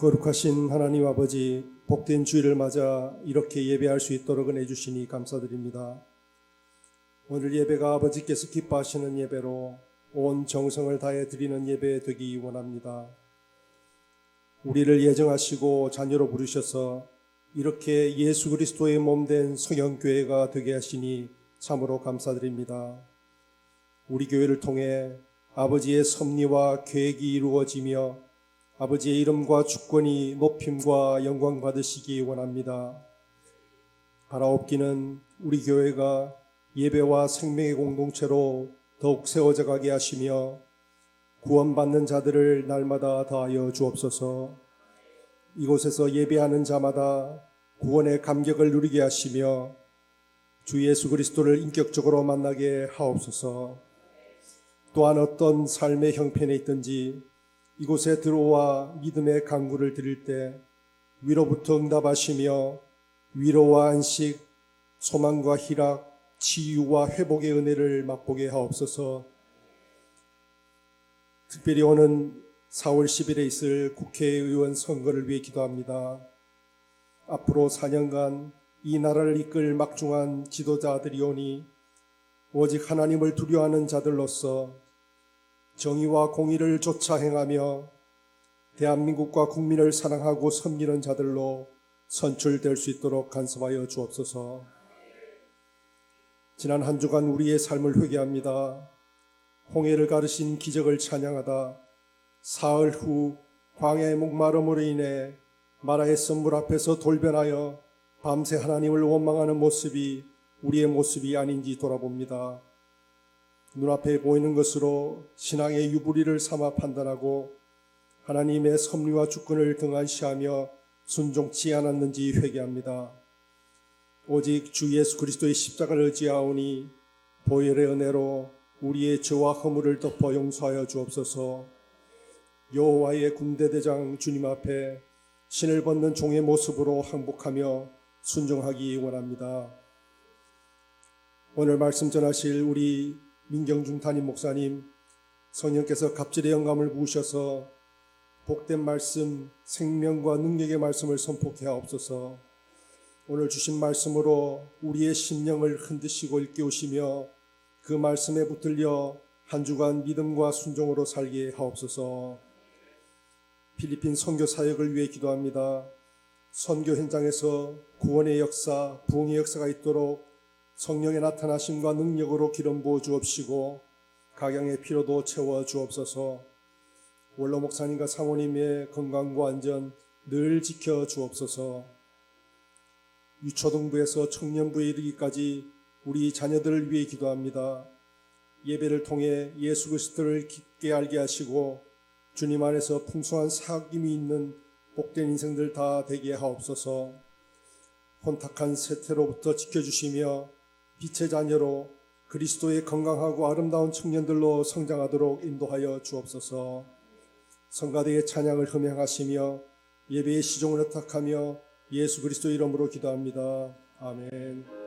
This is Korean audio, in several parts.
거룩하신 하나님 아버지, 복된 주일을 맞아 이렇게 예배할 수 있도록 은혜 주시니 감사드립니다. 오늘 예배가 아버지께서 기뻐하시는 예배로 온 정성을 다해 드리는 예배 되기 원합니다. 우리를 예정하시고 자녀로 부르셔서 이렇게 예수 그리스도의 몸된 성형교회가 되게 하시니 참으로 감사드립니다. 우리 교회를 통해 아버지의 섭리와 계획이 이루어지며 아버지의 이름과 주권이 높임과 영광 받으시기 원합니다. 바라옵기는 우리 교회가 예배와 생명의 공동체로 더욱 세워져 가게 하시며 구원받는 자들을 날마다 더하여 주옵소서. 이곳에서 예배하는 자마다 구원의 감격을 누리게 하시며 주 예수 그리스도를 인격적으로 만나게 하옵소서. 또한 어떤 삶의 형편에 있든지 이곳에 들어와 믿음의 간구를 드릴 때 위로부터 응답하시며 위로와 안식, 소망과 희락, 치유와 회복의 은혜를 맛보게 하옵소서. 특별히 오는 4월 10일에 있을 국회의원 선거를 위해 기도합니다. 앞으로 4년간 이 나라를 이끌 막중한 지도자들이 오니 오직 하나님을 두려워하는 자들로서 정의와 공의를 쫓아 행하며 대한민국과 국민을 사랑하고 섬기는 자들로 선출될 수 있도록 간섭하여 주옵소서. 지난 한 주간 우리의 삶을 회개합니다. 홍해를 가르신 기적을 찬양하다 사흘 후 광야의 목마름으로 인해 마라의 선물 앞에서 돌변하여 밤새 하나님을 원망하는 모습이 우리의 모습이 아닌지 돌아봅니다. 눈앞에 보이는 것으로 신앙의 유불리를 삼아 판단하고 하나님의 섭리와 주권을 등한시하며 순종치 않았는지 회개합니다. 오직 주 예수 그리스도의 십자가를 의지하오니 보혈의 은혜로 우리의 죄와 허물을 덮어 용서하여 주옵소서. 여호와의 군대대장 주님 앞에 신을 벗는 종의 모습으로 항복하며 순종하기 원합니다. 오늘 말씀 전하실 우리 민경중 담임 목사님, 성령께서 갑절의 영감을 부으셔서 복된 말씀, 생명과 능력의 말씀을 선포케 하옵소서. 오늘 주신 말씀으로 우리의 심령을 흔드시고 일깨우시며 그 말씀에 붙들려 한 주간 믿음과 순종으로 살게 하옵소서. 필리핀 선교 사역을 위해 기도합니다. 선교 현장에서 구원의 역사, 부흥의 역사가 있도록 성령의 나타나심과 능력으로 기름 부어 주옵시고 각양의 피로도 채워 주옵소서. 원로 목사님과 사모님의 건강과 안전 늘 지켜 주옵소서. 유초등부에서 청년부에 이르기까지 우리 자녀들을 위해 기도합니다. 예배를 통해 예수 그리스도를 깊게 알게 하시고 주님 안에서 풍성한 사귐이 있는 복된 인생들 다 되게 하옵소서. 혼탁한 세태로부터 지켜주시며 빛의 자녀로 그리스도의 건강하고 아름다운 청년들로 성장하도록 인도하여 주옵소서. 성가대의 찬양을 흠양하시며 예배의 시종을 허탁하며 예수 그리스도 이름으로 기도합니다. 아멘.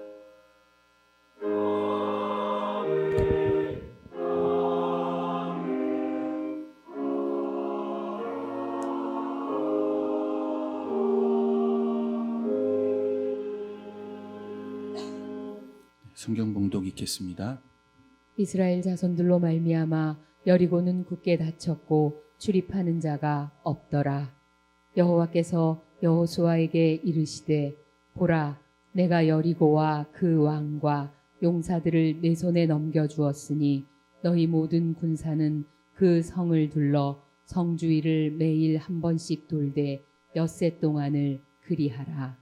성경 봉독 읽겠습니다. 이스라엘 자손들로 말미암아 여리고는 굳게 닫혔고 출입하는 자가 없더라. 여호와께서 여호수아에게 이르시되 보라, 내가 여리고와 그 왕과 용사들을 내 손에 넘겨주었으니 너희 모든 군사는 그 성을 둘러 성 주위를 매일 한 번씩 돌되 엿새 동안을 그리하라.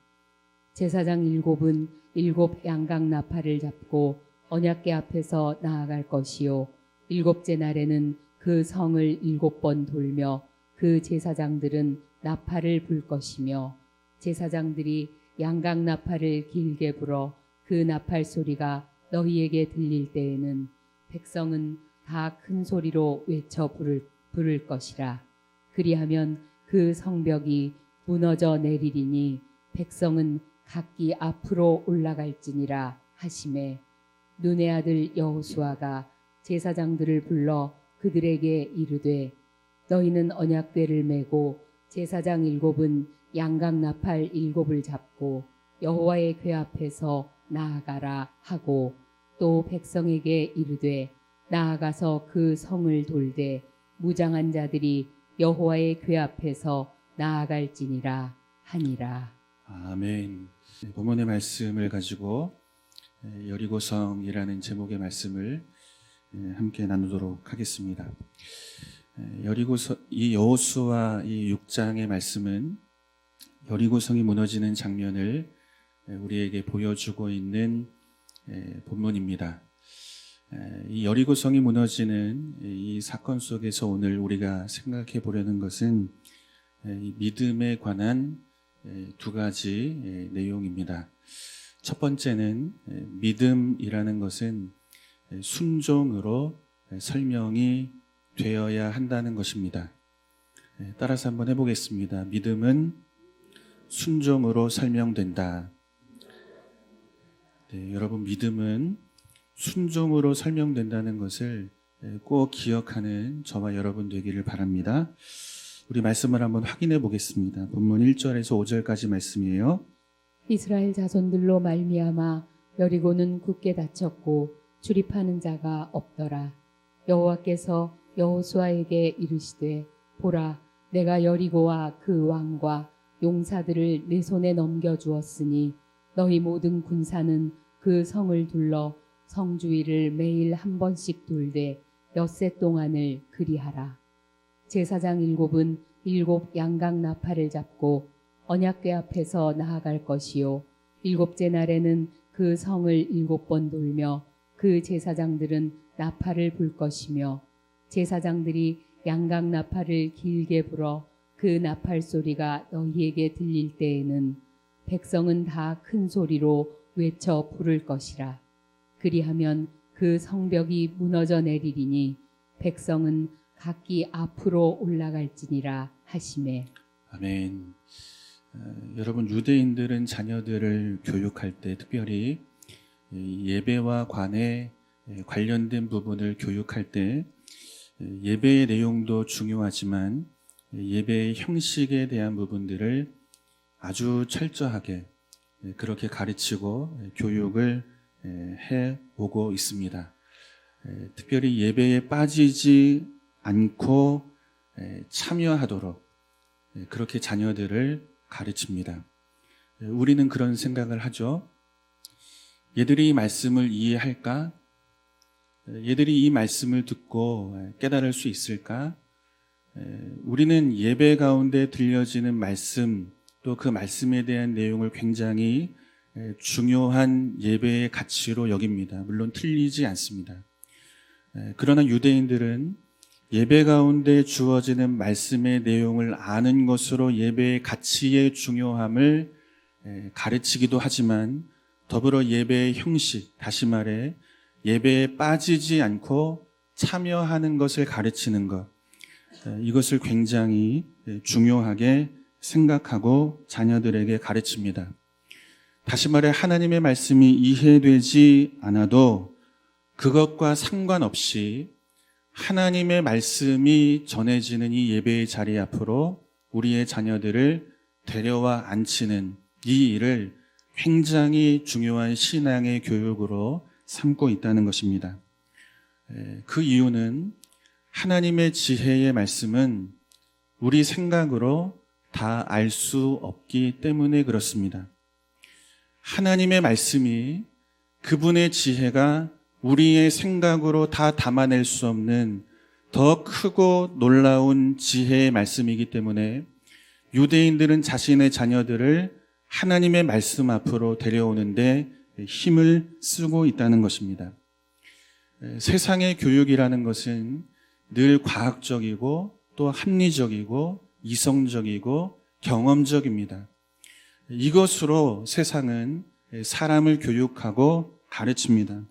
제사장 7은 7 양각 나팔을 잡고 언약궤 앞에서 나아갈 것이요 7째 날에는 그 성을 7번 돌며 그 제사장들은 나팔을 불 것이며 제사장들이 양각 나팔을 길게 불어 그 나팔 소리가 너희에게 들릴 때에는 백성은 다 큰 소리로 외쳐 부를 것이라. 그리하면 그 성벽이 무너져 내리리니 백성은 각기 앞으로 올라갈지니라 하시매 눈의 아들 여호수아가 제사장들을 불러 그들에게 이르되 너희는 언약궤를 메고 제사장 일곱은 양각 나팔 일곱을 잡고 여호와의 궤 앞에서 나아가라 하고 또 백성에게 이르되 나아가서 그 성을 돌되 무장한 자들이 여호와의 궤 앞에서 나아갈지니라 하니라. 아멘. 본문의 말씀을 가지고 여리고성이라는 제목의 말씀을 함께 나누도록 하겠습니다. 이 여호수아 이 6장의 말씀은 여리고성이 무너지는 장면을 우리에게 보여주고 있는 본문입니다. 이 여리고성이 무너지는 이 사건 속에서 오늘 우리가 생각해 보려는 것은 믿음에 관한 두 가지 내용입니다. 첫 번째는 믿음이라는 것은 순종으로 설명이 되어야 한다는 것입니다. 따라서 한번 해보겠습니다. 믿음은 순종으로 설명된다. 여러분, 믿음은 순종으로 설명된다는 것을 꼭 기억하는 저와 여러분 되기를 바랍니다. 우리 말씀을 한번 확인해 보겠습니다. 본문 1절에서 5절까지 말씀이에요. 이스라엘 자손들로 말미암아 여리고는 굳게 닫혔고 출입하는 자가 없더라. 여호와께서 여호수아에게 이르시되 보라, 내가 여리고와 그 왕과 용사들을 내 손에 넘겨 주었으니 너희 모든 군사는 그 성을 둘러 성 주위를 매일 한 번씩 돌되 엿새 동안을 그리하라. 제사장 일곱은 일곱 양각 나팔을 잡고 언약궤 앞에서 나아갈 것이요 일곱째 날에는 그 성을 일곱 번 돌며 그 제사장들은 나팔을 불 것이며 제사장들이 양각 나팔을 길게 불어 그 나팔 소리가 너희에게 들릴 때에는 백성은 다 큰 소리로 외쳐 부를 것이라. 그리하면 그 성벽이 무너져 내리리니 백성은 각기 앞으로 올라갈지니라 하시매. 아멘. 여러분, 유대인들은 자녀들을 교육할 때 특별히 예배와 관련된 부분을 교육할 때 예배의 내용도 중요하지만 예배의 형식에 대한 부분들을 아주 철저하게 그렇게 가르치고 교육을 해오고 있습니다. 특별히 예배에 빠지지 않고 참여하도록 그렇게 자녀들을 가르칩니다. 우리는 그런 생각을 하죠. 얘들이 이 말씀을 이해할까? 얘들이 이 말씀을 듣고 깨달을 수 있을까? 우리는 예배 가운데 들려지는 말씀, 또 그 말씀에 대한 내용을 굉장히 중요한 예배의 가치로 여깁니다. 물론 틀리지 않습니다. 그러나 유대인들은 예배 가운데 주어지는 말씀의 내용을 아는 것으로 예배의 가치의 중요함을 가르치기도 하지만 더불어 예배의 형식, 다시 말해 예배에 빠지지 않고 참여하는 것을 가르치는 것, 이것을 굉장히 중요하게 생각하고 자녀들에게 가르칩니다. 다시 말해 하나님의 말씀이 이해되지 않아도 그것과 상관없이 하나님의 말씀이 전해지는 이 예배의 자리 앞으로 우리의 자녀들을 데려와 앉히는 이 일을 굉장히 중요한 신앙의 교육으로 삼고 있다는 것입니다. 그 이유는 하나님의 지혜의 말씀은 우리 생각으로 다 알 수 없기 때문에 그렇습니다. 하나님의 말씀이 그분의 지혜가 우리의 생각으로 다 담아낼 수 없는 더 크고 놀라운 지혜의 말씀이기 때문에 유대인들은 자신의 자녀들을 하나님의 말씀 앞으로 데려오는데 힘을 쓰고 있다는 것입니다. 세상의 교육이라는 것은 늘 과학적이고 또 합리적이고 이성적이고 경험적입니다. 이것으로 세상은 사람을 교육하고 가르칩니다.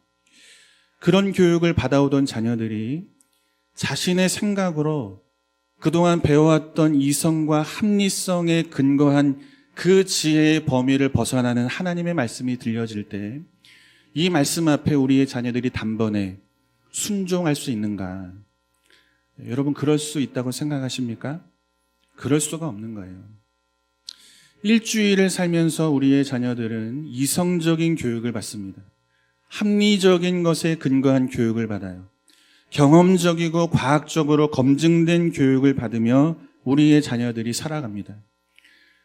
그런 교육을 받아오던 자녀들이 자신의 생각으로 그동안 배워왔던 이성과 합리성에 근거한 그 지혜의 범위를 벗어나는 하나님의 말씀이 들려질 때 이 말씀 앞에 우리의 자녀들이 단번에 순종할 수 있는가? 여러분, 그럴 수 있다고 생각하십니까? 그럴 수가 없는 거예요. 일주일을 살면서 우리의 자녀들은 이성적인 교육을 받습니다. 합리적인 것에 근거한 교육을 받아요. 경험적이고 과학적으로 검증된 교육을 받으며 우리의 자녀들이 살아갑니다.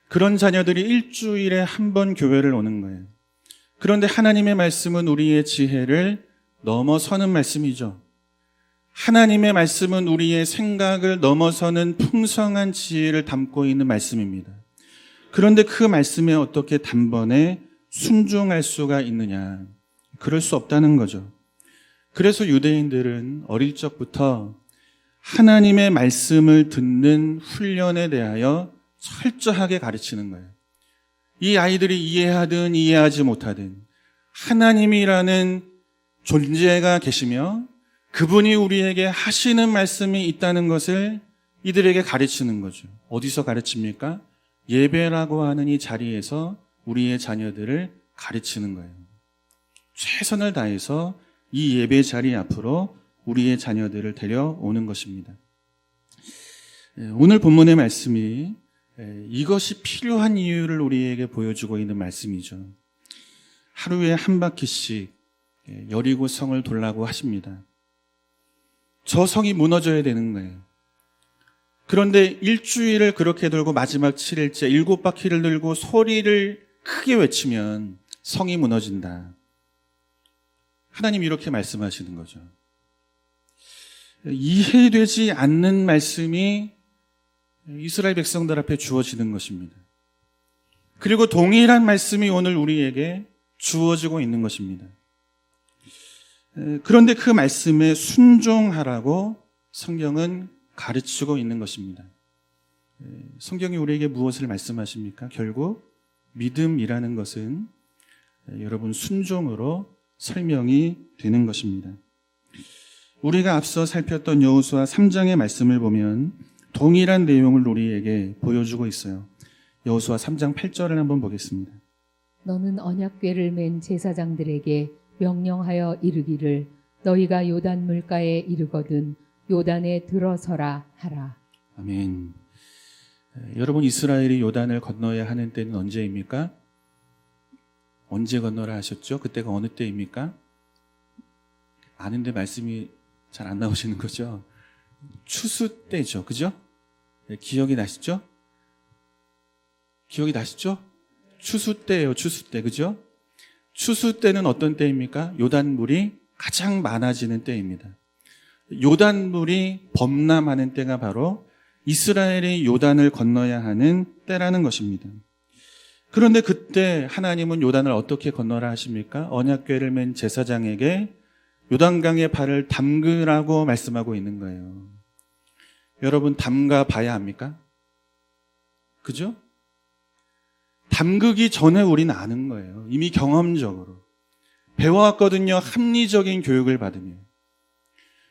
그런 자녀들이 일주일에 한 번 교회를 오는 거예요. 그런데 하나님의 말씀은 우리의 지혜를 넘어서는 말씀이죠. 하나님의 말씀은 우리의 생각을 넘어서는 풍성한 지혜를 담고 있는 말씀입니다. 그런데 그 말씀에 어떻게 단번에 순종할 수가 있느냐? 그럴 수 없다는 거죠. 그래서 유대인들은 어릴 적부터 하나님의 말씀을 듣는 훈련에 대하여 철저하게 가르치는 거예요. 이 아이들이 이해하든 이해하지 못하든 하나님이라는 존재가 계시며 그분이 우리에게 하시는 말씀이 있다는 것을 이들에게 가르치는 거죠. 어디서 가르칩니까? 예배라고 하는 이 자리에서 우리의 자녀들을 가르치는 거예요. 최선을 다해서 이 예배 자리 앞으로 우리의 자녀들을 데려오는 것입니다. 오늘 본문의 말씀이 이것이 필요한 이유를 우리에게 보여주고 있는 말씀이죠. 하루에 한 바퀴씩 여리고 성을 돌라고 하십니다. 저 성이 무너져야 되는 거예요. 그런데 일주일을 그렇게 돌고 마지막 7일째 7바퀴를 돌고 소리를 크게 외치면 성이 무너진다. 하나님 이렇게 말씀하시는 거죠. 이해되지 않는 말씀이 이스라엘 백성들 앞에 주어지는 것입니다. 그리고 동일한 말씀이 오늘 우리에게 주어지고 있는 것입니다. 그런데 그 말씀에 순종하라고 성경은 가르치고 있는 것입니다. 성경이 우리에게 무엇을 말씀하십니까? 결국 믿음이라는 것은 여러분 순종으로 설명이 되는 것입니다. 우리가 앞서 살폈던 여호수아 3장의 말씀을 보면 동일한 내용을 우리에게 보여주고 있어요. 여호수아 3장 8절을 한번 보겠습니다. 너는 언약궤를 맨 제사장들에게 명령하여 이르기를 너희가 요단 물가에 이르거든 요단에 들어서라 하라. 아멘. 여러분 이스라엘이 요단을 건너야 하는 때는 언제입니까? 언제 건너라 하셨죠? 그때가 어느 때입니까? 아는데 말씀이 잘 안 나오시는 거죠? 추수 때죠. 그죠? 기억이 나시죠? 기억이 나시죠? 추수 때예요. 추수 때. 그죠? 추수 때는 어떤 때입니까? 요단물이 가장 많아지는 때입니다. 요단물이 범람하는 때가 바로 이스라엘이 요단을 건너야 하는 때라는 것입니다. 그런데 그때 하나님은 요단을 어떻게 건너라 하십니까? 언약궤를 맨 제사장에게 요단강에 발을 담그라고 말씀하고 있는 거예요. 여러분 담가 봐야 합니까? 그죠? 담그기 전에 우리는 아는 거예요. 이미 경험적으로. 배워왔거든요. 합리적인 교육을 받으며.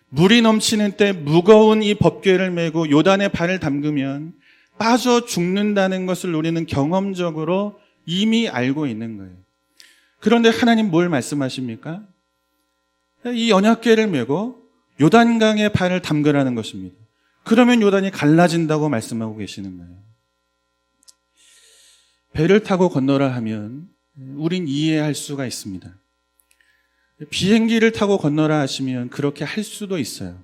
물이 넘치는 때 무거운 이 법궤를 메고 요단에 발을 담그면 빠져 죽는다는 것을 우리는 경험적으로 이미 알고 있는 거예요. 그런데 하나님 뭘 말씀하십니까? 이 언약궤를 메고 요단강에 발을 담그라는 것입니다. 그러면 요단이 갈라진다고 말씀하고 계시는 거예요. 배를 타고 건너라 하면 우린 이해할 수가 있습니다. 비행기를 타고 건너라 하시면 그렇게 할 수도 있어요.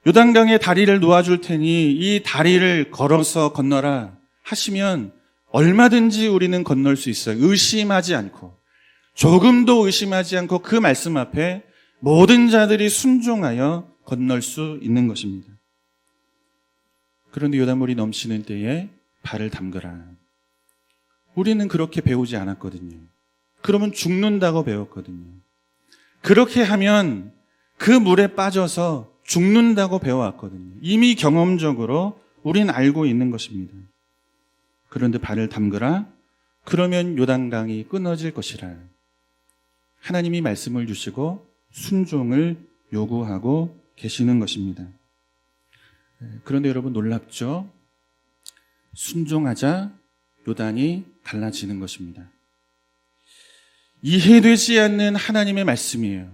요단강에 다리를 놓아줄 테니 이 다리를 걸어서 건너라 하시면 얼마든지 우리는 건널 수 있어요. 의심하지 않고, 조금도 의심하지 않고 그 말씀 앞에 모든 자들이 순종하여 건널 수 있는 것입니다. 그런데 요단물이 넘치는 때에 발을 담그라. 우리는 그렇게 배우지 않았거든요. 그러면 죽는다고 배웠거든요. 그렇게 하면 그 물에 빠져서 죽는다고 배워왔거든요. 이미 경험적으로 우린 알고 있는 것입니다. 그런데 발을 담그라. 그러면 요단강이 끊어질 것이라. 하나님이 말씀을 주시고 순종을 요구하고 계시는 것입니다. 그런데 여러분 놀랍죠? 순종하자 요단이 갈라지는 것입니다. 이해되지 않는 하나님의 말씀이에요.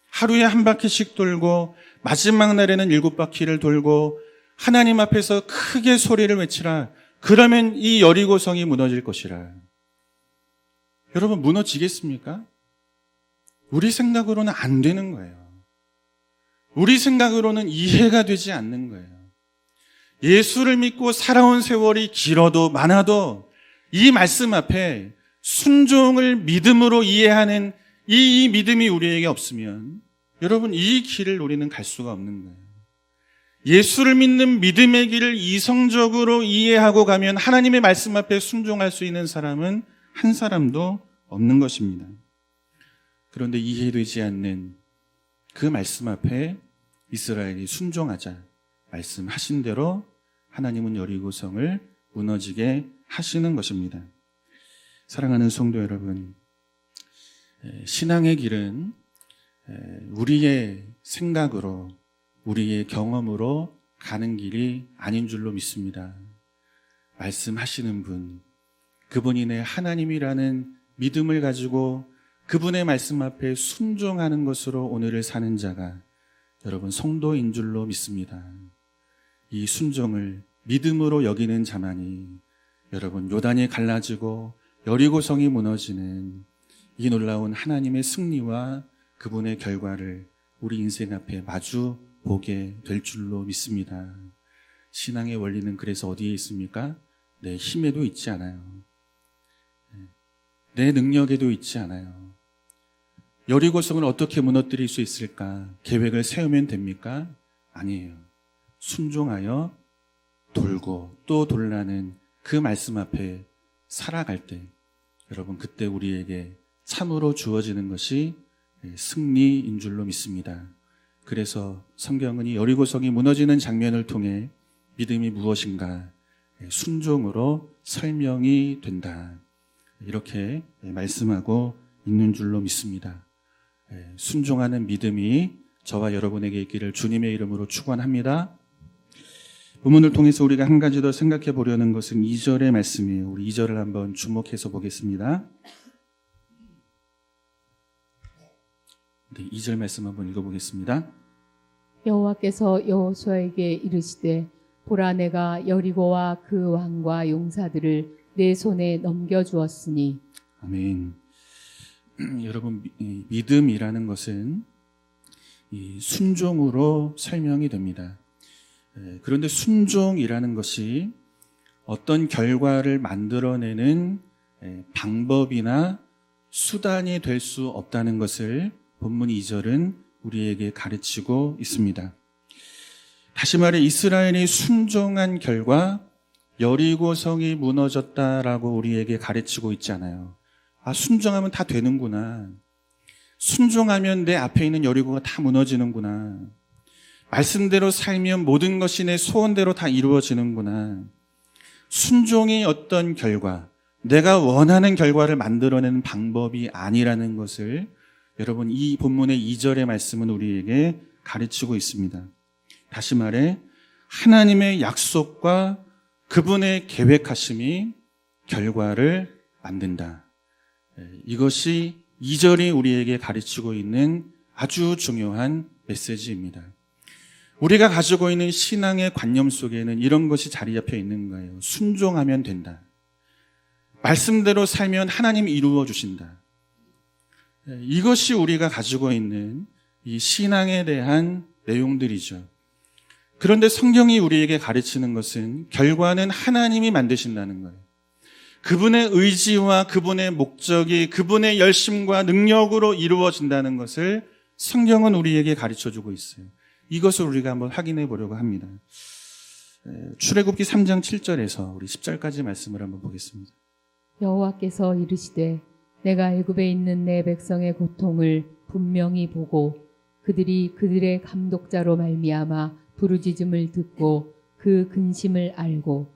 하루에 한 바퀴씩 돌고 마지막 날에는 7바퀴를 돌고 하나님 앞에서 크게 소리를 외치라. 그러면 이 여리고성이 무너질 것이라. 여러분, 무너지겠습니까? 우리 생각으로는 안 되는 거예요. 우리 생각으로는 이해가 되지 않는 거예요. 예수를 믿고 살아온 세월이 길어도 많아도 이 말씀 앞에 순종을 믿음으로 이해하는 이 믿음이 우리에게 없으면 여러분, 이 길을 우리는 갈 수가 없는 거예요. 예수를 믿는 믿음의 길을 이성적으로 이해하고 가면 하나님의 말씀 앞에 순종할 수 있는 사람은 한 사람도 없는 것입니다. 그런데 이해되지 않는 그 말씀 앞에 이스라엘이 순종하자 말씀하신 대로 하나님은 여리고성을 무너지게 하시는 것입니다. 사랑하는 성도 여러분, 신앙의 길은 우리의 생각으로, 우리의 경험으로 가는 길이 아닌 줄로 믿습니다. 말씀하시는 분, 그분이 내 하나님이라는 믿음을 가지고 그분의 말씀 앞에 순종하는 것으로 오늘을 사는 자가 여러분 성도인 줄로 믿습니다. 이 순종을 믿음으로 여기는 자만이 여러분 요단이 갈라지고 여리고성이 무너지는 이 놀라운 하나님의 승리와 그분의 결과를 우리 인생 앞에 마주 보게 될 줄로 믿습니다. 신앙의 원리는 그래서 어디에 있습니까? 내 힘에도 있지 않아요. 내 능력에도 있지 않아요. 여리고성을 어떻게 무너뜨릴 수 있을까? 계획을 세우면 됩니까? 아니에요. 순종하여 돌고 또 돌라는 그 말씀 앞에 살아갈 때 여러분 그때 우리에게 참으로 주어지는 것이 승리인 줄로 믿습니다. 그래서 성경은 이 여리고성이 무너지는 장면을 통해 믿음이 무엇인가 순종으로 설명이 된다. 이렇게 말씀하고 있는 줄로 믿습니다. 순종하는 믿음이 저와 여러분에게 있기를 주님의 이름으로 축원합니다. 본문을 통해서 우리가 한 가지 더 생각해 보려는 것은 2절의 말씀이에요. 우리 2절을 한번 주목해서 보겠습니다. 2절 말씀 한번 읽어보겠습니다. 여호와께서 여호수아에게 이르시되 보라 내가 여리고와 그 왕과 용사들을 내 손에 넘겨주었으니. 아멘. 여러분, 믿음이라는 것은 이 순종으로 설명이 됩니다. 그런데 순종이라는 것이 어떤 결과를 만들어내는 방법이나 수단이 될 수 없다는 것을 본문 2절은 우리에게 가르치고 있습니다. 다시 말해 이스라엘이 순종한 결과 여리고성이 무너졌다라고 우리에게 가르치고 있잖아요. 아, 순종하면 다 되는구나. 순종하면 내 앞에 있는 여리고가 다 무너지는구나. 말씀대로 살면 모든 것이 내 소원대로 다 이루어지는구나. 순종이 어떤 결과, 내가 원하는 결과를 만들어내는 방법이 아니라는 것을 여러분 이 본문의 2절의 말씀은 우리에게 가르치고 있습니다. 다시 말해 하나님의 약속과 그분의 계획하심이 결과를 만든다. 이것이 2절이 우리에게 가르치고 있는 아주 중요한 메시지입니다. 우리가 가지고 있는 신앙의 관념 속에는 이런 것이 자리 잡혀 있는 거예요. 순종하면 된다. 말씀대로 살면 하나님이 이루어 주신다. 이것이 우리가 가지고 있는 이 신앙에 대한 내용들이죠. 그런데 성경이 우리에게 가르치는 것은 결과는 하나님이 만드신다는 거예요. 그분의 의지와 그분의 목적이 그분의 열심과 능력으로 이루어진다는 것을 성경은 우리에게 가르쳐주고 있어요. 이것을 우리가 한번 확인해 보려고 합니다. 출애굽기 3장 7절에서 우리 10절까지 말씀을 한번 보겠습니다. 여호와께서 이르시되 내가 애굽에 있는 내 백성의 고통을 분명히 보고 그들이 그들의 감독자로 말미암아 부르짖음을 듣고 그 근심을 알고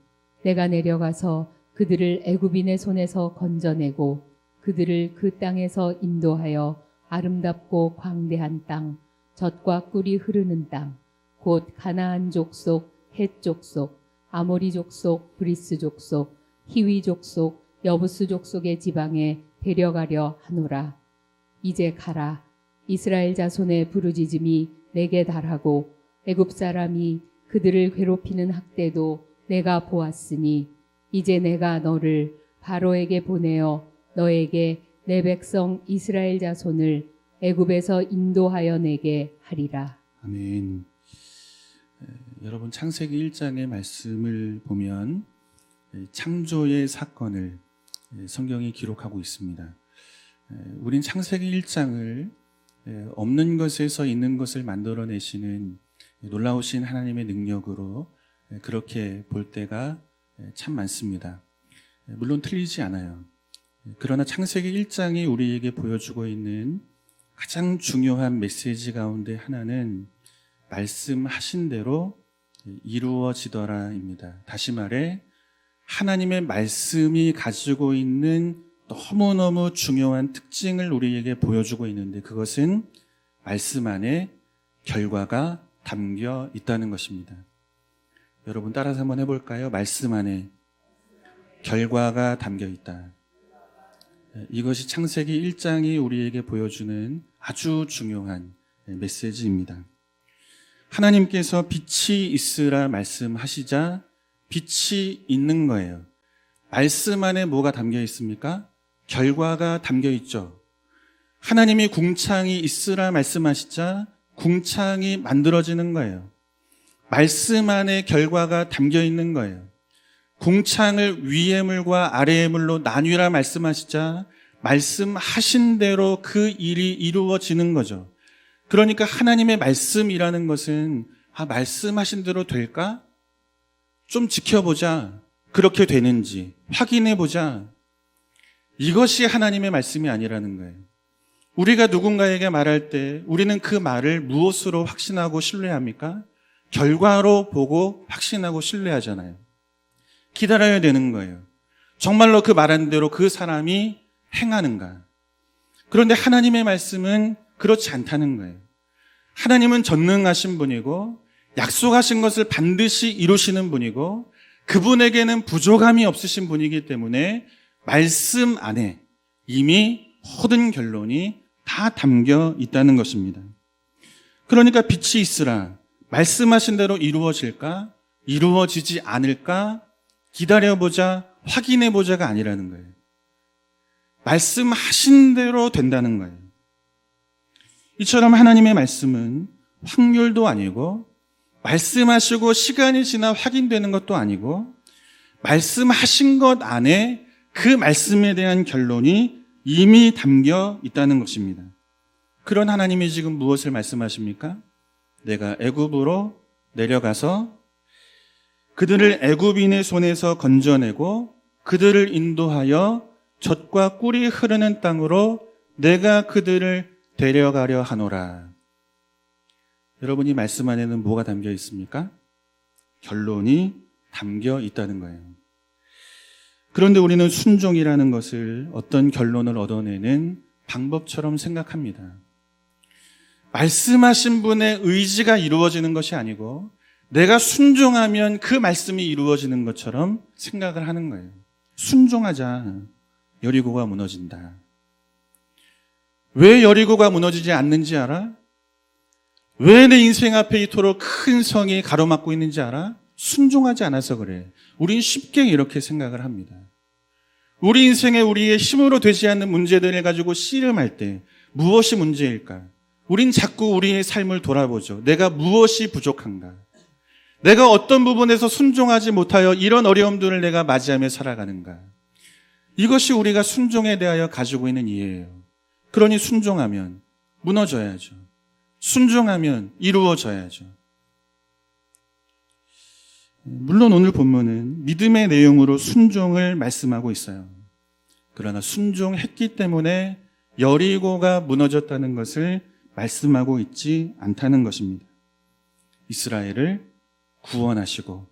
내가 내려가서 그들을 애굽인의 손에서 건져내고 그들을 그 땅에서 인도하여 아름답고 광대한 땅 젖과 꿀이 흐르는 땅 곧 가나안 족속 헷 족속 아모리 족속 브리스 족속 히위 족속 여부스 족속의 지방에 데려가려 하노라. 이제 가라. 이스라엘 자손의 부르짖음이 내게 달하고 애굽 사람이 그들을 괴롭히는 학대도 내가 보았으니 이제 내가 너를 바로에게 보내어 너에게 내 백성 이스라엘 자손을 애굽에서 인도하여 내게 하리라. 아멘. 여러분 창세기 1장의 말씀을 보면 창조의 사건을 성경이 기록하고 있습니다. 우린 창세기 1장을 없는 것에서 있는 것을 만들어내시는 놀라우신 하나님의 능력으로 그렇게 볼 때가 참 많습니다. 물론 틀리지 않아요. 그러나 창세기 1장이 우리에게 보여주고 있는 가장 중요한 메시지 가운데 하나는 말씀하신 대로 이루어지더라입니다. 다시 말해 하나님의 말씀이 가지고 있는 너무너무 중요한 특징을 우리에게 보여주고 있는데 그것은 말씀 안에 결과가 담겨 있다는 것입니다. 여러분 따라서 한번 해볼까요? 말씀 안에 결과가 담겨 있다. 이것이 창세기 1장이 우리에게 보여주는 아주 중요한 메시지입니다. 하나님께서 빛이 있으라 말씀하시자 빛이 있는 거예요. 말씀 안에 뭐가 담겨 있습니까? 결과가 담겨 있죠. 하나님이 궁창이 있으라 말씀하시자 궁창이 만들어지는 거예요. 말씀 안에 결과가 담겨 있는 거예요. 궁창을 위의 물과 아래의 물로 나뉘라 말씀하시자 말씀하신 대로 그 일이 이루어지는 거죠. 그러니까 하나님의 말씀이라는 것은 말씀하신 대로 될까? 좀 지켜보자. 그렇게 되는지 확인해보자. 이것이 하나님의 말씀이 아니라는 거예요. 우리가 누군가에게 말할 때 우리는 그 말을 무엇으로 확신하고 신뢰합니까? 결과로 보고 확신하고 신뢰하잖아요. 기다려야 되는 거예요. 정말로 그 말한 대로 그 사람이 행하는가? 그런데 하나님의 말씀은 그렇지 않다는 거예요. 하나님은 전능하신 분이고 약속하신 것을 반드시 이루시는 분이고 그분에게는 부족함이 없으신 분이기 때문에 말씀 안에 이미 모든 결론이 다 담겨 있다는 것입니다. 그러니까 빛이 있으라 말씀하신 대로 이루어질까? 이루어지지 않을까? 기다려보자, 확인해보자가 아니라는 거예요. 말씀하신 대로 된다는 거예요. 이처럼 하나님의 말씀은 확률도 아니고 말씀하시고 시간이 지나 확인되는 것도 아니고 말씀하신 것 안에 그 말씀에 대한 결론이 이미 담겨 있다는 것입니다. 그런 하나님이 지금 무엇을 말씀하십니까? 내가 애굽으로 내려가서 그들을 애굽인의 손에서 건져내고 그들을 인도하여 젖과 꿀이 흐르는 땅으로 내가 그들을 데려가려 하노라. 여러분이 말씀 안에는 뭐가 담겨 있습니까? 결론이 담겨 있다는 거예요. 그런데 우리는 순종이라는 것을 어떤 결론을 얻어내는 방법처럼 생각합니다. 말씀하신 분의 의지가 이루어지는 것이 아니고 내가 순종하면 그 말씀이 이루어지는 것처럼 생각을 하는 거예요. 순종하자. 여리고가 무너진다. 왜 여리고가 무너지지 않는지 알아? 왜 내 인생 앞에 이토록 큰 성이 가로막고 있는지 알아? 순종하지 않아서 그래. 우린 쉽게 이렇게 생각을 합니다. 우리 인생에 우리의 힘으로 되지 않는 문제들을 가지고 씨름할 때 무엇이 문제일까? 우린 자꾸 우리의 삶을 돌아보죠. 내가 무엇이 부족한가? 내가 어떤 부분에서 순종하지 못하여 이런 어려움들을 내가 맞이하며 살아가는가? 이것이 우리가 순종에 대하여 가지고 있는 이해예요. 그러니 순종하면 무너져야죠. 순종하면 이루어져야죠. 물론 오늘 본문은 믿음의 내용으로 순종을 말씀하고 있어요. 그러나 순종했기 때문에 여리고가 무너졌다는 것을 말씀하고 있지 않다는 것입니다. 이스라엘을 구원하시고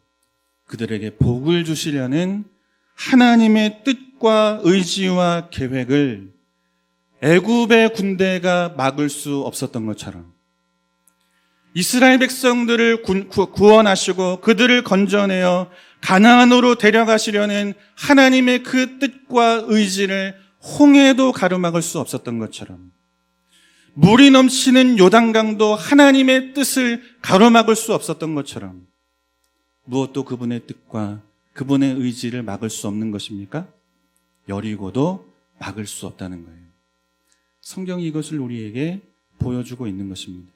그들에게 복을 주시려는 하나님의 뜻과 의지와 계획을 애굽의 군대가 막을 수 없었던 것처럼 이스라엘 백성들을 구원하시고 그들을 건져내어 가나안으로 데려가시려는 하나님의 그 뜻과 의지를 홍해도 가로막을 수 없었던 것처럼 물이 넘치는 요단강도 하나님의 뜻을 가로막을 수 없었던 것처럼 무엇도 그분의 뜻과 그분의 의지를 막을 수 없는 것입니까? 여리고도 막을 수 없다는 거예요. 성경이 이것을 우리에게 보여주고 있는 것입니다.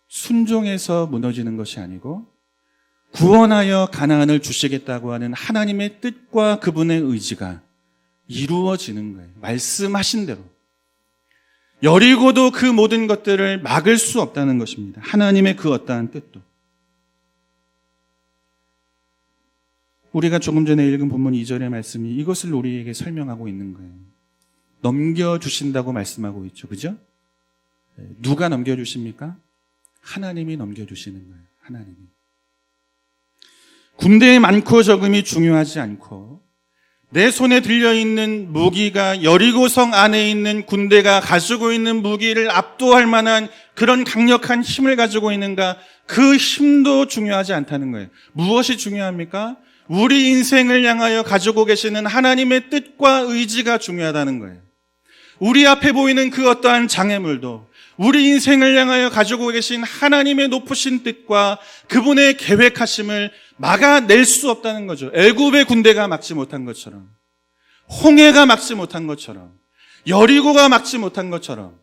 순종해서 무너지는 것이 아니고 구원하여 가나안을 주시겠다고 하는 하나님의 뜻과 그분의 의지가 이루어지는 거예요. 말씀하신 대로. 여리고도 그 모든 것들을 막을 수 없다는 것입니다. 하나님의 그 어떠한 뜻도. 우리가 조금 전에 읽은 본문 2절의 말씀이 이것을 우리에게 설명하고 있는 거예요. 넘겨주신다고 말씀하고 있죠. 그죠? 누가 넘겨주십니까? 하나님이 넘겨주시는 거예요. 하나님이. 군대의 많고 적음이 중요하지 않고 내 손에 들려있는 무기가 여리고성 안에 있는 군대가 가지고 있는 무기를 압도할 만한 그런 강력한 힘을 가지고 있는가, 그 힘도 중요하지 않다는 거예요. 무엇이 중요합니까? 우리 인생을 향하여 가지고 계시는 하나님의 뜻과 의지가 중요하다는 거예요. 우리 앞에 보이는 그 어떠한 장애물도 우리 인생을 향하여 가지고 계신 하나님의 높으신 뜻과 그분의 계획하심을 막아낼 수 없다는 거죠. 애굽의 군대가 막지 못한 것처럼, 홍해가 막지 못한 것처럼, 여리고가 막지 못한 것처럼,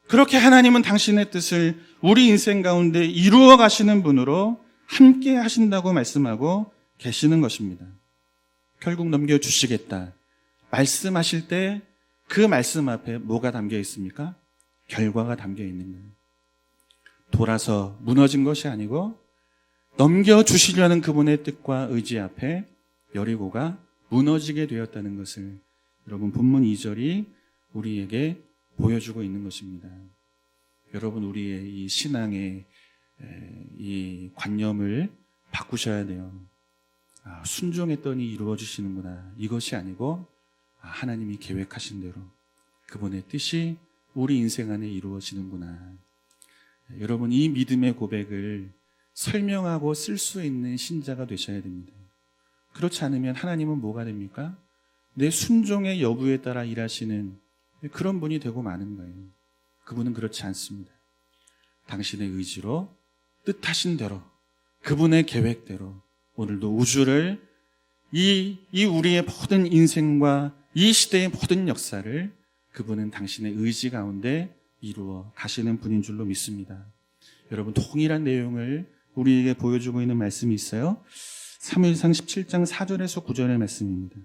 그렇게 하나님은 당신의 뜻을 우리 인생 가운데 이루어 가시는 분으로 함께 하신다고 말씀하고 계시는 것입니다. 결국 넘겨주시겠다 말씀하실 때 그 말씀 앞에 뭐가 담겨 있습니까? 결과가 담겨 있는 거예요. 돌아서 무너진 것이 아니고 넘겨주시려는 그분의 뜻과 의지 앞에 여리고가 무너지게 되었다는 것을 여러분 본문 2절이 우리에게 보여주고 있는 것입니다. 여러분, 우리의 이 신앙의 이 관념을 바꾸셔야 돼요. 순종했더니 이루어지시는구나. 이것이 아니고 하나님이 계획하신 대로 그분의 뜻이 우리 인생 안에 이루어지는구나. 여러분, 이 믿음의 고백을 설명하고 쓸 수 있는 신자가 되셔야 됩니다. 그렇지 않으면 하나님은 뭐가 됩니까? 내 순종의 여부에 따라 일하시는 그런 분이 되고 마는 거예요. 그분은 그렇지 않습니다. 당신의 의지로 뜻하신 대로 그분의 계획대로 오늘도 우주를 이 우리의 모든 인생과 이 시대의 모든 역사를 그분은 당신의 의지 가운데 이루어 가시는 분인 줄로 믿습니다. 여러분, 동일한 내용을 우리에게 보여주고 있는 말씀이 있어요. 사무엘상 17장 4절에서 9절의 말씀입니다.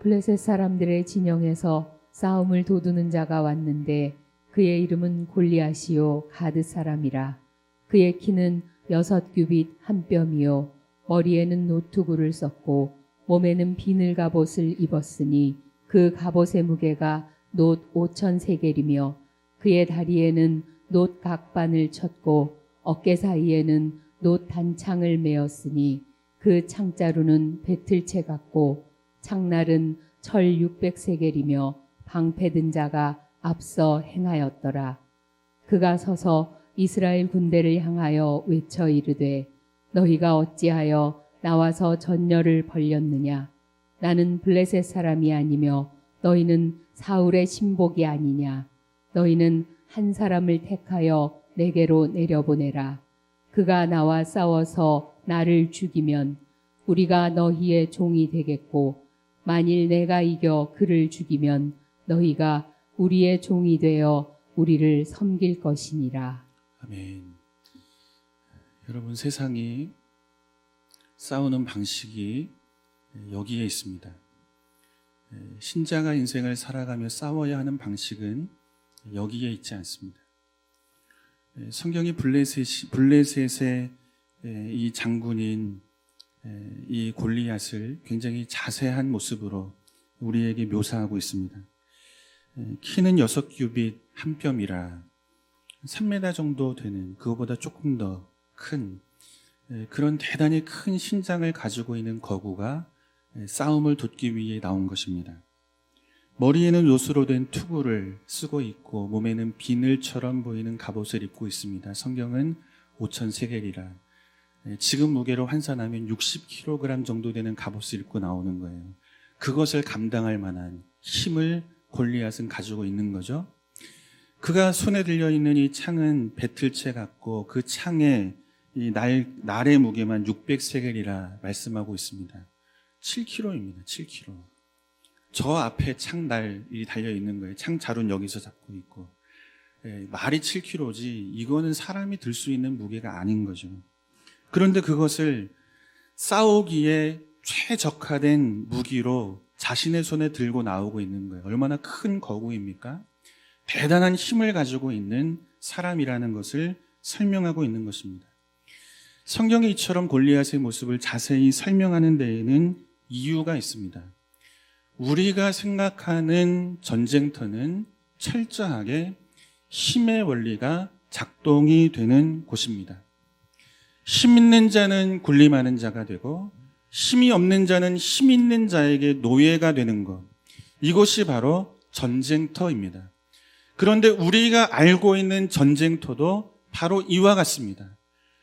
블레셋 사람들의 진영에서 싸움을 도두는 자가 왔는데 그의 이름은 골리앗이요 가드 사람이라. 그의 키는 6규빗 한 뼘이요 머리에는 노투구를 썼고 몸에는 비늘 갑옷을 입었으니 그 갑옷의 무게가 놋 5,000세겔이며 그의 다리에는 놋 각반을 쳤고 어깨 사이에는 놋 단창을 메었으니 그 창자루는 배틀채 같고 창날은 철 600세겔이며 방패 든 자가 앞서 행하였더라. 그가 서서 이스라엘 군대를 향하여 외쳐 이르되 너희가 어찌하여 나와서 전열을 벌였느냐? 나는 블레셋 사람이 아니며 너희는 사울의 신복이 아니냐? 너희는 한 사람을 택하여 내게로 내려보내라. 그가 나와 싸워서 나를 죽이면 우리가 너희의 종이 되겠고 만일 내가 이겨 그를 죽이면 너희가 우리의 종이 되어 우리를 섬길 것이니라. 아멘. 여러분, 세상이 싸우는 방식이 여기에 있습니다. 신자가 인생을 살아가며 싸워야 하는 방식은 여기에 있지 않습니다. 성경이 블레셋의 이 장군인 이 골리앗을 굉장히 자세한 모습으로 우리에게 묘사하고 있습니다. 키는 6규빗 한 뼘이라 3m 정도 되는, 그거보다 조금 더 큰 그런 대단히 큰 신장을 가지고 있는 거구가 싸움을 돕기 위해 나온 것입니다. 머리에는 놋으로 된 투구를 쓰고 있고 몸에는 비늘처럼 보이는 갑옷을 입고 있습니다. 성경은 5,000세겔이라 지금 무게로 환산하면 60kg 정도 되는 갑옷을 입고 나오는 거예요. 그것을 감당할 만한 힘을 골리앗은 가지고 있는 거죠. 그가 손에 들려있는 이 창은 배틀채 같고 그 창에 이 날의 무게만 600세겔이라 말씀하고 있습니다. 7kg입니다. 7kg. 저 앞에 창날이 달려 있는 거예요. 창자루는 여기서 잡고 있고. 말이 7kg지 이거는 사람이 들 수 있는 무게가 아닌 거죠. 그런데 그것을 싸우기에 최적화된 무기로 자신의 손에 들고 나오고 있는 거예요. 얼마나 큰 거구입니까? 대단한 힘을 가지고 있는 사람이라는 것을 설명하고 있는 것입니다. 성경에 이처럼 골리앗의 모습을 자세히 설명하는 데에는 이유가 있습니다. 우리가 생각하는 전쟁터는 철저하게 힘의 원리가 작동이 되는 곳입니다. 힘 있는 자는 군림하는 자가 되고 힘이 없는 자는 힘 있는 자에게 노예가 되는 것. 이것이 바로 전쟁터입니다. 그런데 우리가 알고 있는 전쟁터도 바로 이와 같습니다.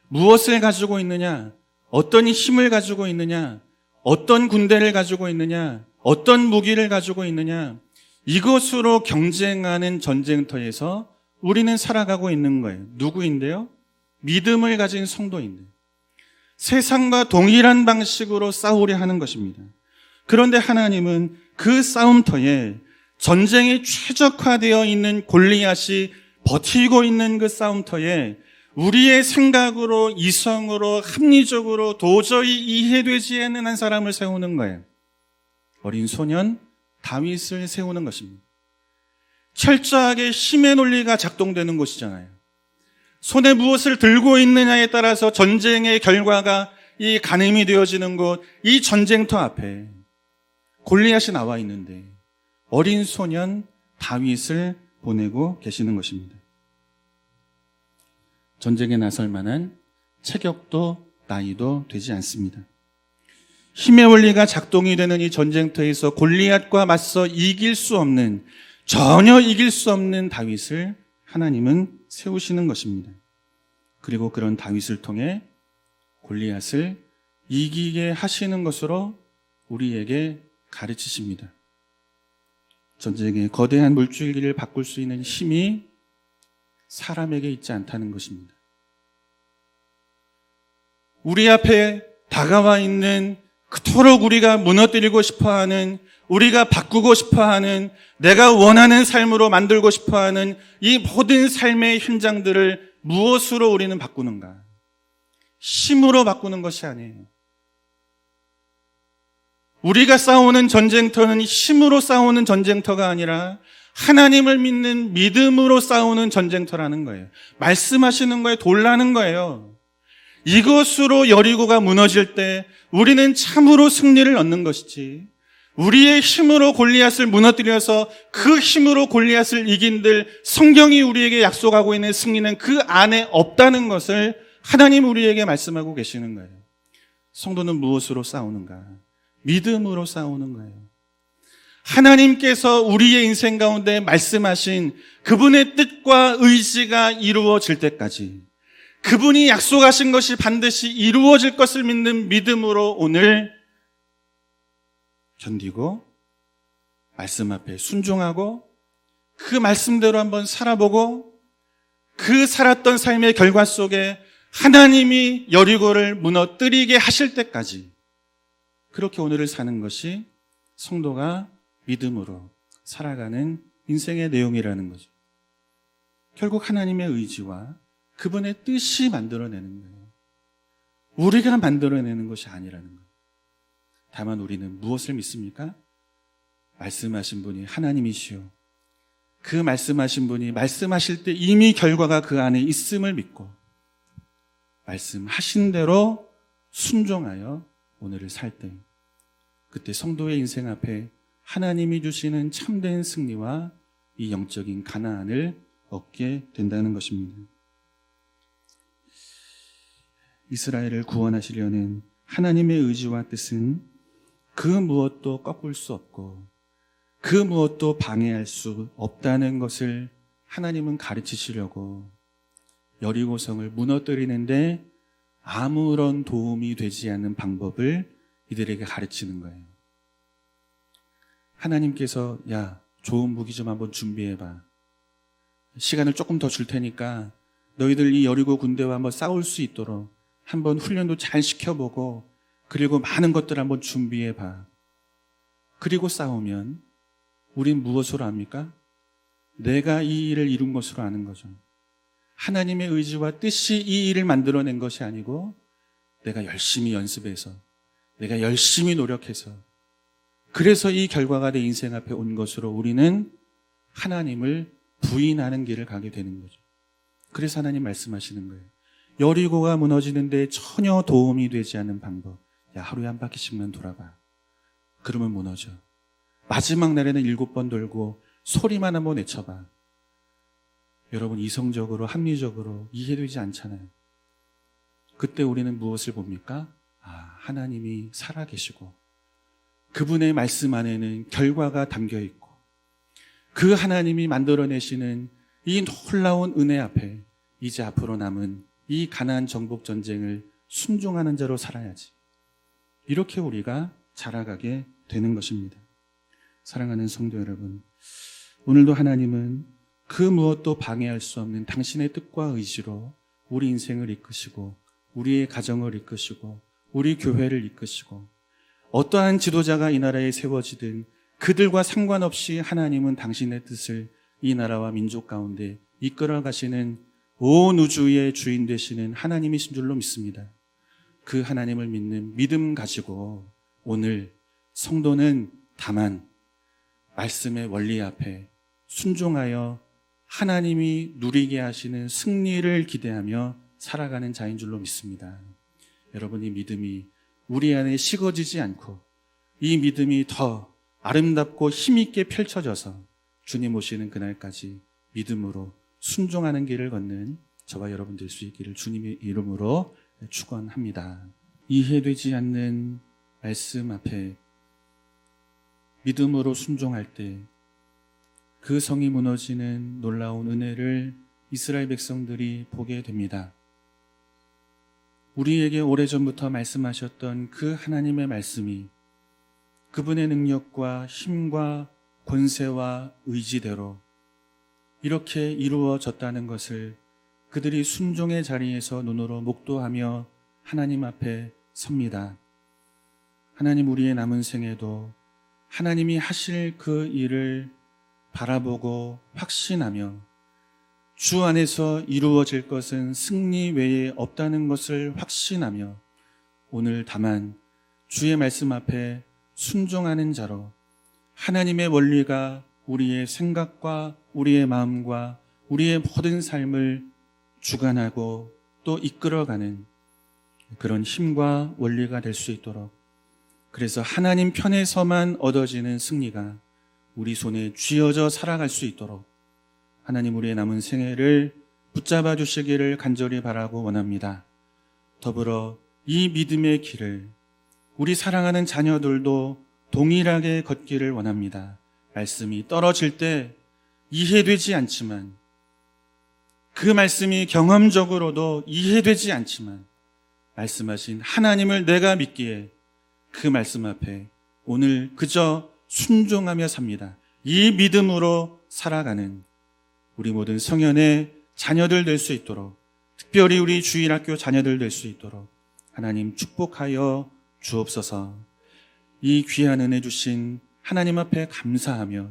무엇을 가지고 있느냐? 어떤 힘을 가지고 있느냐? 어떤 군대를 가지고 있느냐? 어떤 무기를 가지고 있느냐? 이것으로 경쟁하는 전쟁터에서 우리는 살아가고 있는 거예요. 누구인데요? 믿음을 가진 성도인데 세상과 동일한 방식으로 싸우려 하는 것입니다. 그런데 하나님은 그 싸움터에 전쟁에 최적화되어 있는 골리앗이 버티고 있는 그 싸움터에 우리의 생각으로, 이성으로, 합리적으로 도저히 이해되지 않는 한 사람을 세우는 거예요. 어린 소년 다윗을 세우는 것입니다. 철저하게 힘의 논리가 작동되는 곳이잖아요. 손에 무엇을 들고 있느냐에 따라서 전쟁의 결과가 이 가늠이 되어지는 곳, 이 전쟁터 앞에 골리앗이 나와 있는데 어린 소년 다윗을 보내고 계시는 것입니다. 전쟁에 나설 만한 체격도 나이도 되지 않습니다. 힘의 원리가 작동이 되는 이 전쟁터에서 골리앗과 맞서 전혀 이길 수 없는 다윗을 하나님은 세우시는 것입니다. 그리고 그런 다윗을 통해 골리앗을 이기게 하시는 것으로 우리에게 가르치십니다. 전쟁의 거대한 물줄기를 바꿀 수 있는 힘이 사람에게 있지 않다는 것입니다. 우리 앞에 다가와 있는 그토록 우리가 무너뜨리고 싶어하는, 우리가 바꾸고 싶어하는, 내가 원하는 삶으로 만들고 싶어하는 이 모든 삶의 현장들을 무엇으로 우리는 바꾸는가? 힘으로 바꾸는 것이 아니에요. 우리가 싸우는 전쟁터는 힘으로 싸우는 전쟁터가 아니라 하나님을 믿는 믿음으로 싸우는 전쟁터라는 거예요. 말씀하시는 거에 놀라는 거예요. 이것으로 여리고가 무너질 때 우리는 참으로 승리를 얻는 것이지, 우리의 힘으로 골리앗을 무너뜨려서 그 힘으로 골리앗을 이긴들 성경이 우리에게 약속하고 있는 승리는 그 안에 없다는 것을 하나님 우리에게 말씀하고 계시는 거예요. 성도는 무엇으로 싸우는가? 믿음으로 싸우는 거예요. 하나님께서 우리의 인생 가운데 말씀하신 그분의 뜻과 의지가 이루어질 때까지, 그분이 약속하신 것이 반드시 이루어질 것을 믿는 믿음으로 오늘 견디고 말씀 앞에 순종하고 그 말씀대로 한번 살아보고 그 살았던 삶의 결과 속에 하나님이 여리고를 무너뜨리게 하실 때까지 그렇게 오늘을 사는 것이 성도가 믿음으로 살아가는 인생의 내용이라는 거죠. 결국 하나님의 의지와 그분의 뜻이 만들어내는 거예요. 우리가 만들어내는 것이 아니라는 거예요. 다만 우리는 무엇을 믿습니까? 말씀하신 분이 하나님이시요, 그 말씀하신 분이 말씀하실 때 이미 결과가 그 안에 있음을 믿고 말씀하신 대로 순종하여 오늘을 살 때, 그때 성도의 인생 앞에 하나님이 주시는 참된 승리와 이 영적인 가나안을 얻게 된다는 것입니다. 이스라엘을 구원하시려는 하나님의 의지와 뜻은 그 무엇도 꺾을 수 없고 그 무엇도 방해할 수 없다는 것을 하나님은 가르치시려고 여리고성을 무너뜨리는데 아무런 도움이 되지 않는 방법을 이들에게 가르치는 거예요. 하나님께서 야, 좋은 무기 좀 한번 준비해봐. 시간을 조금 더 줄 테니까 너희들 이 여리고 군대와 한번 싸울 수 있도록 한번 훈련도 잘 시켜보고 그리고 많은 것들 한번 준비해봐. 그리고 싸우면 우린 무엇으로 압니까? 내가 이 일을 이룬 것으로 아는 거죠. 하나님의 의지와 뜻이 이 일을 만들어낸 것이 아니고 내가 열심히 연습해서 내가 열심히 노력해서 그래서 이 결과가 내 인생 앞에 온 것으로 우리는 하나님을 부인하는 길을 가게 되는 거죠. 그래서 하나님 말씀하시는 거예요. 여리고가 무너지는데 전혀 도움이 되지 않는 방법. 야, 하루에 한 바퀴씩만 돌아봐. 그러면 무너져. 마지막 날에는 7번 돌고 소리만 한번 외쳐봐. 여러분, 이성적으로 합리적으로 이해되지 않잖아요. 그때 우리는 무엇을 봅니까? 하나님이 살아계시고 그분의 말씀 안에는 결과가 담겨 있고 그 하나님이 만들어내시는 이 놀라운 은혜 앞에 이제 앞으로 남은 이 가나안 정복 전쟁을 순종하는 자로 살아야지. 이렇게 우리가 자라가게 되는 것입니다. 사랑하는 성도 여러분, 오늘도 하나님은 그 무엇도 방해할 수 없는 당신의 뜻과 의지로 우리 인생을 이끄시고 우리의 가정을 이끄시고 우리 교회를 이끄시고 어떠한 지도자가 이 나라에 세워지든 그들과 상관없이 하나님은 당신의 뜻을 이 나라와 민족 가운데 이끌어 가시는 온 우주의 주인 되시는 하나님이신 줄로 믿습니다. 그 하나님을 믿는 믿음 가지고 오늘 성도는 다만 말씀의 원리 앞에 순종하여 하나님이 누리게 하시는 승리를 기대하며 살아가는 자인 줄로 믿습니다. 여러분이 믿음이 우리 안에 식어지지 않고 이 믿음이 더 아름답고 힘있게 펼쳐져서 주님 오시는 그날까지 믿음으로 순종하는 길을 걷는 저와 여러분 될 수 있기를 주님의 이름으로 축원합니다. 이해되지 않는 말씀 앞에 믿음으로 순종할 때 그 성이 무너지는 놀라운 은혜를 이스라엘 백성들이 보게 됩니다. 우리에게 오래전부터 말씀하셨던 그 하나님의 말씀이 그분의 능력과 힘과 권세와 의지대로 이렇게 이루어졌다는 것을 그들이 순종의 자리에서 눈으로 목도하며 하나님 앞에 섭니다. 하나님, 우리의 남은 생에도 하나님이 하실 그 일을 바라보고 확신하며 주 안에서 이루어질 것은 승리 외에 없다는 것을 확신하며 오늘 다만 주의 말씀 앞에 순종하는 자로 하나님의 원리가 우리의 생각과 우리의 마음과 우리의 모든 삶을 주관하고 또 이끌어가는 그런 힘과 원리가 될 수 있도록, 그래서 하나님 편에서만 얻어지는 승리가 우리 손에 쥐어져 살아갈 수 있도록 하나님 우리의 남은 생애를 붙잡아 주시기를 간절히 바라고 원합니다. 더불어 이 믿음의 길을 우리 사랑하는 자녀들도 동일하게 걷기를 원합니다. 말씀이 떨어질 때 이해되지 않지만, 그 말씀이 경험적으로도 이해되지 않지만 말씀하신 하나님을 내가 믿기에 그 말씀 앞에 오늘 그저 순종하며 삽니다. 이 믿음으로 살아가는 우리 모든 성현의 자녀들 될 수 있도록, 특별히 우리 주일학교 자녀들 될 수 있도록 하나님 축복하여 주옵소서. 이 귀한 은혜 주신 하나님 앞에 감사하며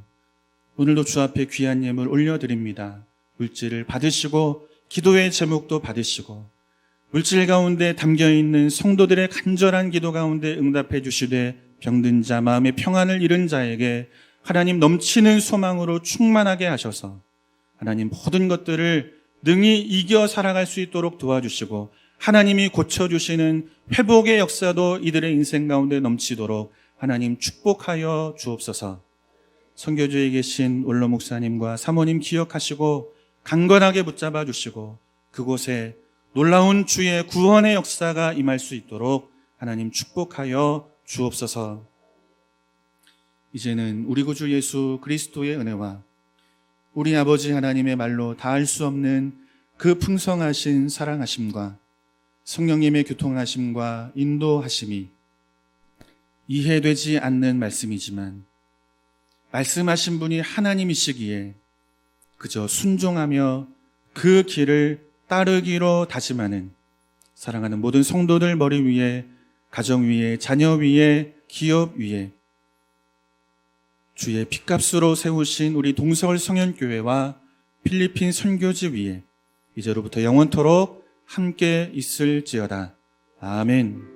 오늘도 주 앞에 귀한 예물 올려드립니다. 물질을 받으시고 기도의 제목도 받으시고 물질 가운데 담겨있는 성도들의 간절한 기도 가운데 응답해 주시되 병든 자, 마음의 평안을 잃은 자에게 하나님 넘치는 소망으로 충만하게 하셔서 하나님 모든 것들을 능히 이겨 살아갈 수 있도록 도와주시고 하나님이 고쳐주시는 회복의 역사도 이들의 인생 가운데 넘치도록 하나님 축복하여 주옵소서. 선교주에 계신 원로 목사님과 사모님 기억하시고 강건하게 붙잡아 주시고 그곳에 놀라운 주의 구원의 역사가 임할 수 있도록 하나님 축복하여 주옵소서. 이제는 우리 구주 예수 그리스도의 은혜와 우리 아버지 하나님의 말로 다할 수 없는 그 풍성하신 사랑하심과 성령님의 교통하심과 인도하심이 이해되지 않는 말씀이지만 말씀하신 분이 하나님이시기에 그저 순종하며 그 길을 따르기로 다짐하는 사랑하는 모든 성도들 머리 위에, 가정 위에, 자녀 위에, 기업 위에 주의 핏값으로 세우신 우리 동서울 성현교회와 필리핀 선교지 위에 이제로부터 영원토록 함께 있을지어다. 아멘.